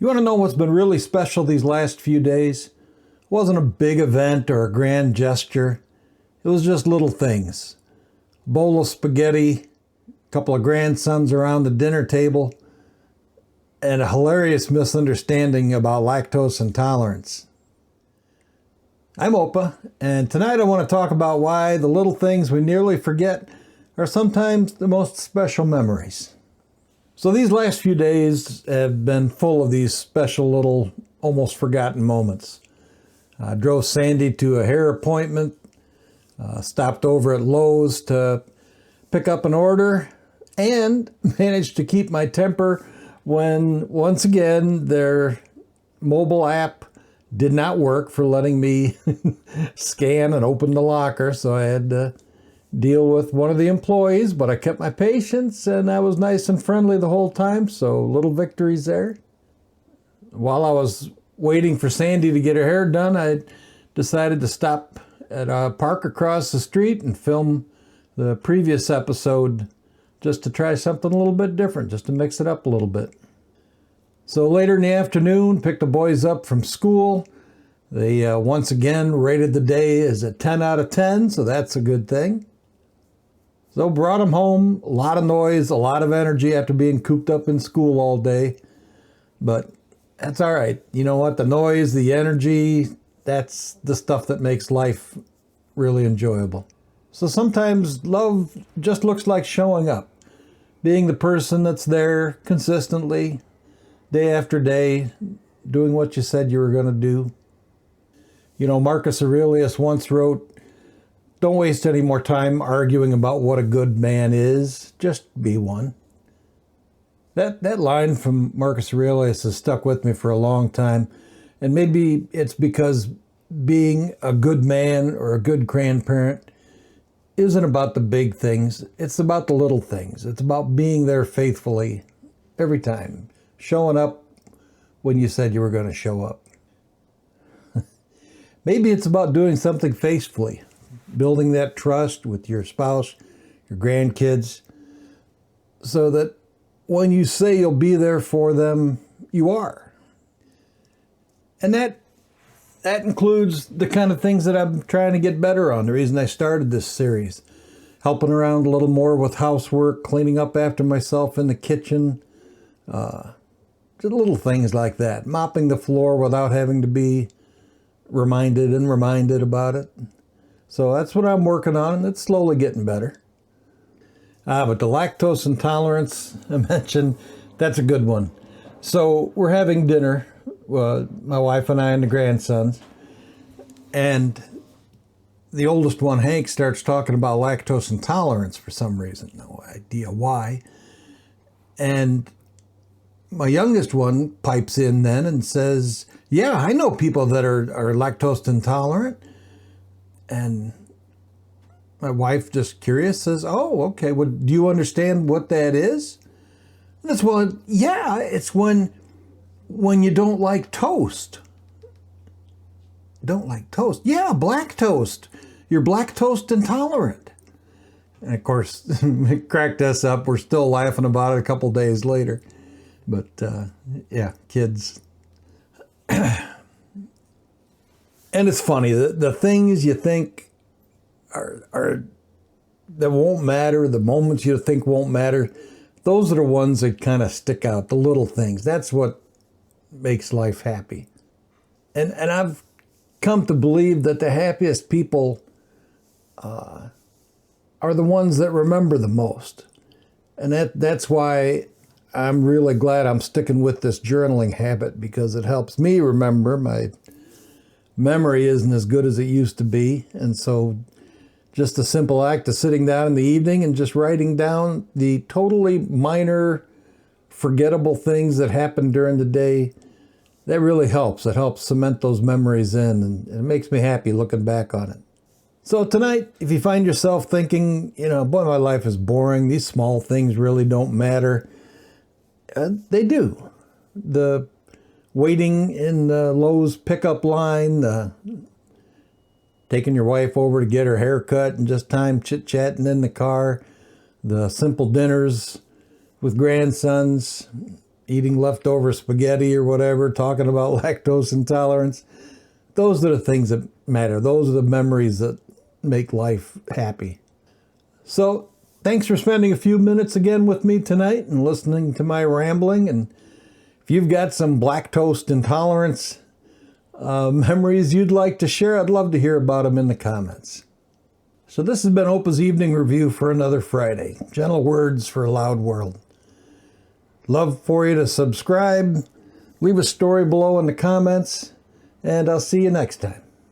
You want to know what's been really special these last few days? It wasn't a big event or a grand gesture. It was just little things. A bowl of spaghetti, a couple of grandsons around the dinner table, and a hilarious misunderstanding about lactose intolerance. I'm Opa, and tonight I want to talk about why the little things we nearly forget are sometimes the most special memories. So these last few days have been full of these special little, almost forgotten moments. I drove Sandy to a hair appointment, stopped over at Lowe's to pick up an order, and managed to keep my temper when, once again, their mobile app did not work for letting me scan and open the locker, so I had to deal with one of the employees, but I kept my patience and I was nice and friendly the whole time, so little victories there. While I was waiting for Sandy to get her hair done, I decided to stop at a park across the street and film the previous episode just to try something a little bit different, just to mix it up a little bit. So later in the afternoon, picked the boys up from school. They once again rated the day as a 10 out of 10, so that's a good thing. So brought them home, a lot of noise, a lot of energy after being cooped up in school all day. But that's all right. You know what? The noise, the energy, that's the stuff that makes life really enjoyable. So sometimes love just looks like showing up, being the person that's there consistently, day after day, doing what you said you were going to do. You know, Marcus Aurelius once wrote, "Don't waste any more time arguing about what a good man is. Just be one." That line from Marcus Aurelius has stuck with me for a long time. And maybe it's because being a good man or a good grandparent isn't about the big things. It's about the little things. It's about being there faithfully every time. Showing up when you said you were going to show up. Maybe it's about doing something faithfully. Building that trust with your spouse, your grandkids, so that when you say you'll be there for them, you are. And that includes the kind of things that I'm trying to get better on. The reason I started this series. Helping around a little more with housework, cleaning up after myself in the kitchen, just little things like that. Mopping the floor without having to be reminded about it. So that's what I'm working on, and it's slowly getting better. But the lactose intolerance I mentioned, that's a good one. So we're having dinner, my wife and I and the grandsons, and the oldest one, Hank, starts talking about lactose intolerance for some reason. No idea why. And my youngest one pipes in then and says, "Yeah, I know people that are lactose intolerant." And my wife, just curious, says, "Oh, okay. Well, do you understand what that is?" And that's, well, yeah, it's when you don't like toast. Don't like toast? Yeah, black toast. You're lactose intolerant. And of course, it cracked us up. We're still laughing about it a couple days later. But yeah, kids. And it's funny, the things you think are that won't matter, the moments you think won't matter, those are the ones that kind of stick out, the little things. That's what makes life happy. And I've come to believe that the happiest people are the ones that remember the most. And that's why I'm really glad I'm sticking with this journaling habit, because it helps me remember. My memory isn't as good as it used to be. And so just a simple act of sitting down in the evening and just writing down the totally minor, forgettable things that happened during the day, that really helps. It helps cement those memories in, and it makes me happy looking back on it. So tonight, if you find yourself thinking, boy, my life is boring, these small things really don't matter, they do. The waiting in the Lowe's pickup line, taking your wife over to get her hair cut and just time chit-chatting in the car, the simple dinners with grandsons, eating leftover spaghetti or whatever, talking about lactose intolerance. Those are the things that matter. Those are the memories that make life happy. So thanks for spending a few minutes again with me tonight and listening to my rambling. And if you've got some lactose intolerance memories you'd like to share, I'd love to hear about them in the comments. So this has been Opa's Evening Review for another Friday. Gentle words for a loud world. Love for you to subscribe, leave a story below in the comments, and I'll see you next time.